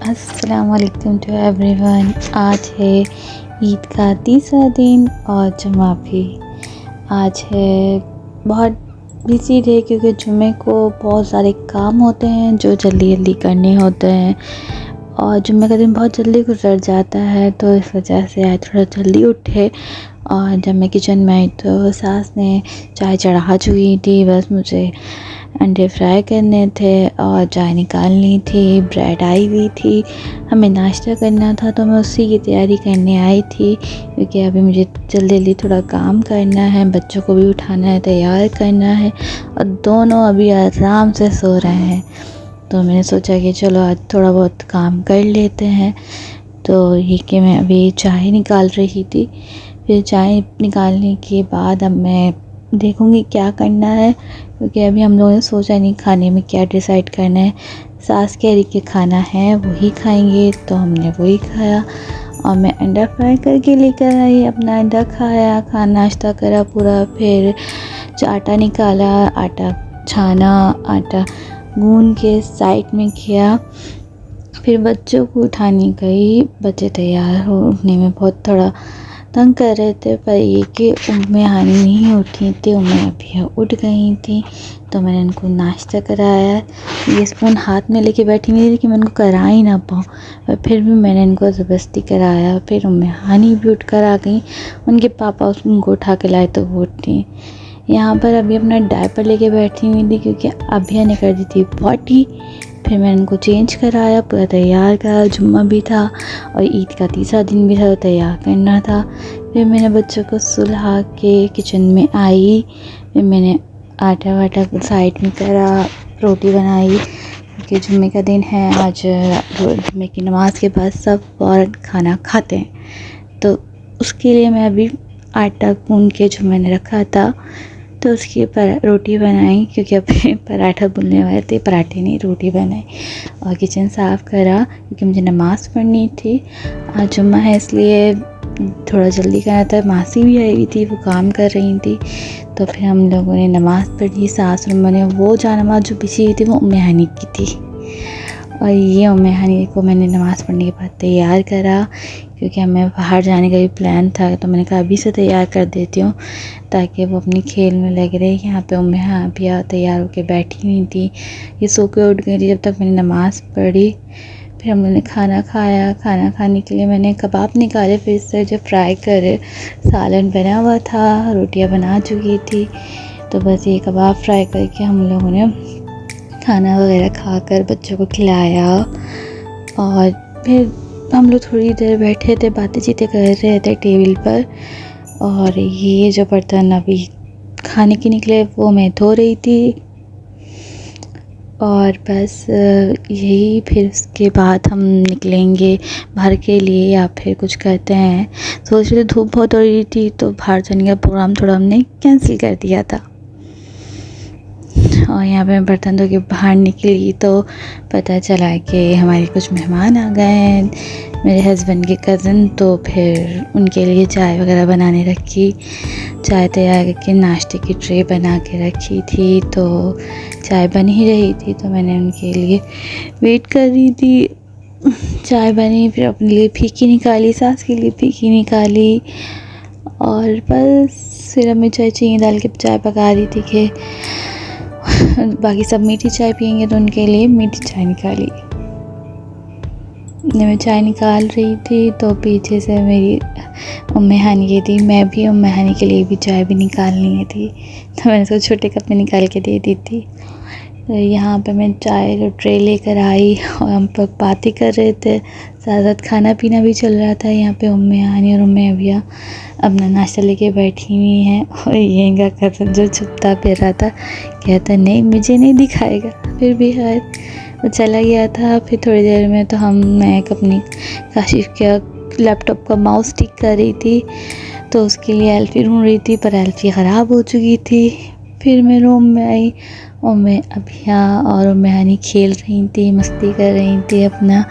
अस्सलाम वालेकुम to everyone. आज है ईद का तीसरा दिन और जुम्मा भी। आज है बहुत बिजी डे क्योंकि जुम्मे को बहुत सारे काम होते हैं जो जल्दी जल्दी करने होते हैं और जुम्मे का दिन बहुत जल्दी गुजर जाता है, तो इस वजह से आज थोड़ा जल्दी उठे। और जब मैं किचन में आई तो सास ने चाय चढ़ा चुकी थी, बस मुझे अंडे फ्राई करने थे और चाय निकालनी थी। ब्रेड आई हुई थी, हमें नाश्ता करना था तो मैं उसी की तैयारी करने आई थी क्योंकि अभी मुझे जल्दी जल्दी थोड़ा काम करना है, बच्चों को भी उठाना है, तैयार करना है और दोनों अभी आराम से सो रहे हैं। तो मैंने सोचा कि चलो आज थोड़ा बहुत काम कर लेते हैं। तो ये कि मैं अभी चाय निकाल रही थी, फिर चाय निकालने के बाद अब मैं देखूँगी क्या करना है क्योंकि अभी हम लोगों ने सोचा नहीं खाने में क्या डिसाइड करना है। सास कह रही कि खाना है वही खाएंगे, तो हमने वही खाया और मैं अंडा फ्राई करके लेकर आई। अपना अंडा खाया, नाश्ता करा पूरा, फिर आटा निकाला, आटा छाना, आटा गूंद के साइड में किया, फिर बच्चों को उठाने गई। बच्चे तैयार होने में बहुत थोड़ा तंग कर रहे थे, पर ये कि उम्मे हानी नहीं उठी थी, उम्मे अभी उठ गई थी। तो मैंने उनको नाश्ता कराया। ये स्पून हाथ में लेके बैठी हुई थी कि मैं उनको करा ही ना पाऊँ, और फिर भी मैंने इनको ज़बरदस्ती कराया। फिर उम्मे हानी भी उठ कर आ गई, उनके पापा उनको उठा के लाए तो वो उठी। यहाँ पर अभी अपना डायपर लेके बैठी हुई थी क्योंकि अभिया ने कर दी थी पॉटी। फिर मैंने उनको चेंज कराया, पूरा तैयार करा, जुम्मा भी था और ईद का तीसरा दिन भी था तो तैयार करना था। फिर मैंने बच्चों को सुला के किचन में आई, फिर मैंने आटा वाटा साइड में करा, रोटी बनाई क्योंकि जुम्मे का दिन है। आज जुम्मे की नमाज़ के बाद सब फ़ौरन खाना खाते हैं, तो उसके लिए मैं अभी आटा गूंद के जो मैंने रखा था तो उसकी रोटी बनाई क्योंकि अभी पराठा बुनने वाले थे, पराठे नहीं रोटी बनाई। और किचन साफ़ करा क्योंकि मुझे नमाज़ पढ़नी थी। आज जुम्मा है इसलिए थोड़ा जल्दी करना था। मासी भी आई हुई थी, वो काम कर रही थी, तो फिर हम लोगों ने नमाज़ पढ़ी। सास और मैंने वो नमाज़ जो पीछे हुई थी वो उम्मे हानी की थी, और ये उम्मे हानी को मैंने नमाज़ पढ़ने के बाद तैयार करा क्योंकि हमें बाहर जाने का भी प्लान था। तो मैंने कहा अभी से तैयार कर देती हूँ ताकि वो अपनी खेल में लग रहे। यहाँ पे उम्मे हानिया तैयार होकर बैठी हुई थी, ये सो के उठ गई थी जब तक मैंने नमाज़ पढ़ी। फिर हम लोगों ने खाना खाया। खाना खाने के लिए मैंने कबाब निकाले, फिर इससे जो फ्राई करे, सालन बना हुआ था, रोटियाँ बना चुकी थी, तो बस ये कबाब फ्राई करके हम लोगों ने खाना वगैरह खाकर बच्चों को खिलाया। और फिर हम लोग थोड़ी देर बैठे थे, बातें चीतें कर रहे थे टेबल पर। और ये जो बर्तन अभी खाने के निकले वो मैं धो रही थी, और बस यही। फिर उसके बाद हम निकलेंगे बाहर के लिए या फिर कुछ करते हैं। सोच रहे धूप बहुत हो रही थी तो बाहर जाने का प्रोग्राम थोड़ा हमने कैंसिल कर दिया था। और यहाँ पे मैं बर्तन धो के बाहर निकली तो पता चला कि हमारे कुछ मेहमान आ गए हैं, मेरे हस्बैंड के कज़न। तो फिर उनके लिए चाय वगैरह बनाने रखी, चाय तैयार करके नाश्ते की ट्रे बना के रखी थी। तो चाय बन ही रही थी तो मैंने उनके लिए वेट कर रही थी। चाय बनी, फिर अपने लिए फीकी निकाली, सास के लिए फीकी निकाली, और बस फिर हमें चाय चीनी डाल के चाय पका रही थी कि बाकी सब मीठी चाय पियेंगे तो उनके लिए मीठी चाय निकाली। मैं चाय निकाल रही थी तो पीछे से मेरी उम्मे हानी की थी, मैं भी उम्मे हानी के लिए भी चाय भी निकालनी थी, तो मैंने उसको छोटे कप में निकाल के दे दी थी। तो यहाँ पे मैं चाय का ट्रे लेकर आई और हम लोग बातें कर रहे थे, साथ साथ खाना पीना भी चल रहा था। यहाँ पे उम्मे हानी और उम्मे अभिया अपना नाश्ता लेके बैठी हुई हैं, और ये इनका कज़न जो छुपता फिर रहा था कहता नहीं मुझे नहीं दिखाएगा, फिर भी है वो चला गया था। फिर थोड़ी देर में तो मैं अपनी काशिफ का लैपटॉप का माउस ठीक कर रही थी, तो उसके लिए एल्फ़ी ढूंढ रही थी, पर एल्फ़ी ख़राब हो चुकी थी। फिर मैं रूम में आई, उम्मे अभिया और उम्मे हानी खेल रही थी, मस्ती कर रही थी अपना,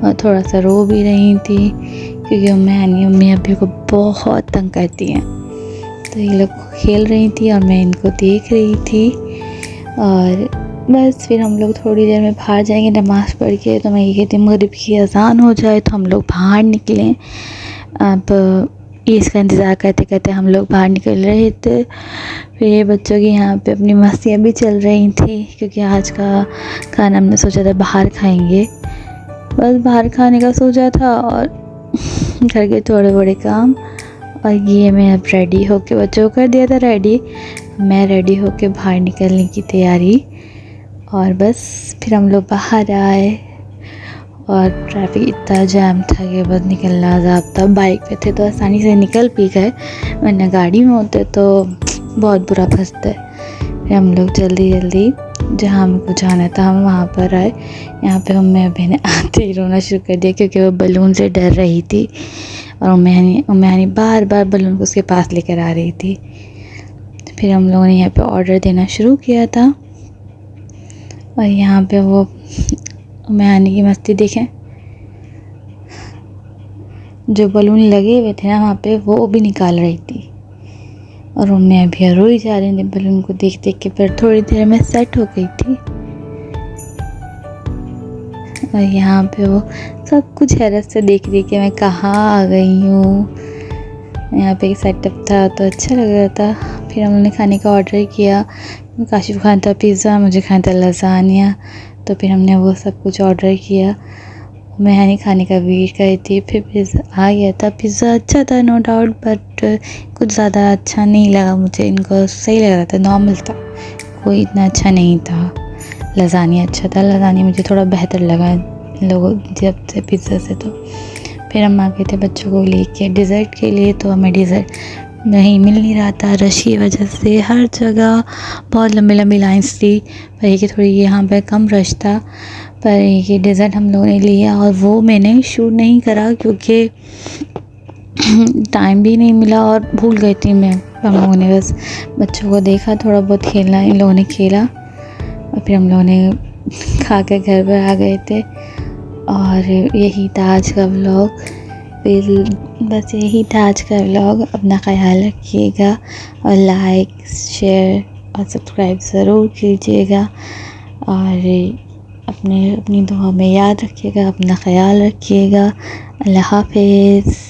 और थोड़ा सा रो भी रही थी क्योंकि उम्मे हानी उम्मे अभिया को बहुत तंग करती हैं। तो ये लोग खेल रही थी और मैं इनको देख रही थी। और बस फिर हम लोग थोड़ी देर में बाहर जाएंगे नमाज़ पढ़ के। तो मैं ये कहती हूँ मगरिब की अज़ान हो जाए तो हम लोग बाहर निकलें। अब इसका इंतज़ार करते करते हम लोग बाहर निकल रहे थे। फिर ये बच्चों की यहाँ पे अपनी मस्तियाँ भी चल रही थी, क्योंकि आज का खाना हमने सोचा था बाहर खाएंगे। बस बाहर खाने का सोचा था और घर के थोड़े बड़े काम। और ये मैं अब रेडी होके, बच्चों को कर दिया था रेडी, मैं रेडी होके बाहर निकलने की तैयारी। और बस फिर हम लोग बाहर आए और ट्रैफिक इतना जाम था कि बस निकलना अज़ाब था। बाइक पे थे तो आसानी से निकल भी गए, वरना गाड़ी में होते तो बहुत बुरा फंसते। फिर हम लोग जल्दी जल्दी जहाँ हमको जाना था हम वहाँ पर आए। यहाँ पे उम्मी अभी ने आते ही रोना शुरू कर दिया, क्योंकि वो बलून से डर रही थी और उम्मी बार बार बलून को उसके पास लेकर आ रही थी। फिर हम लोगों ने यहाँ पे ऑर्डर देना शुरू किया था। और यहाँ पे वो उम्मी की मस्ती देखें, जो बलून लगे हुए थे ना वहाँ पे वो भी निकाल रही थी। और उम्मी अभी रोई जा रही थी बलून को देख देख के। फिर थोड़ी देर में सेट हो गई थी। और यहाँ पे वो सब कुछ हैरत से देख रही कि मैं कहाँ आ गई हूँ। यहाँ पे एक सेटअप था तो अच्छा लग रहा था। फिर हमने खाने का ऑर्डर किया। काशिफ खाना था पिज़्ज़ा, मुझे खाना था लज़ानिया। तो फिर हमने वो सब कुछ ऑर्डर किया। मैं खाने का वेट कर रही थी। फिर पिज़्ज़ा आ गया था। पिज़्ज़ा अच्छा था नो डाउट, बट कुछ ज़्यादा अच्छा नहीं लगा मुझे। इनको सही लग रहा था, नॉर्मल था, कोई इतना अच्छा नहीं था। लज़ानिया अच्छा था, लज़ानिया मुझे थोड़ा बेहतर लगा इन लोगों जब से पिज़्ज़ा से। तो फिर हम आ गए थे बच्चों को लेके डिज़र्ट के लिए। तो हमें डिज़र्ट नहीं मिल नहीं रहा था, रश की वजह से हर जगह बहुत लंबी लंबी लाइन्स थी। पर ये कि थोड़ी यहाँ पे कम रश था। पर ये डिज़र्ट हम लोगों ने लिया और वो मैंने शूट नहीं करा क्योंकि टाइम भी नहीं मिला और भूल गई थी मैं। हम लोगों ने बस बच्चों को देखा, थोड़ा बहुत खेलना इन लोगों ने खेला और फिर हम लोगों ने खा कर घर पर आ गए थे। और यही था आज का व्लॉग। फिर बस यही था आज का व्लॉग। अपना ख्याल रखिएगा और लाइक शेयर और सब्सक्राइब ज़रूर कीजिएगा। और अपनी दुआ में याद रखिएगा। अपना ख्याल रखिएगा। अल्लाह हाफ़िज़।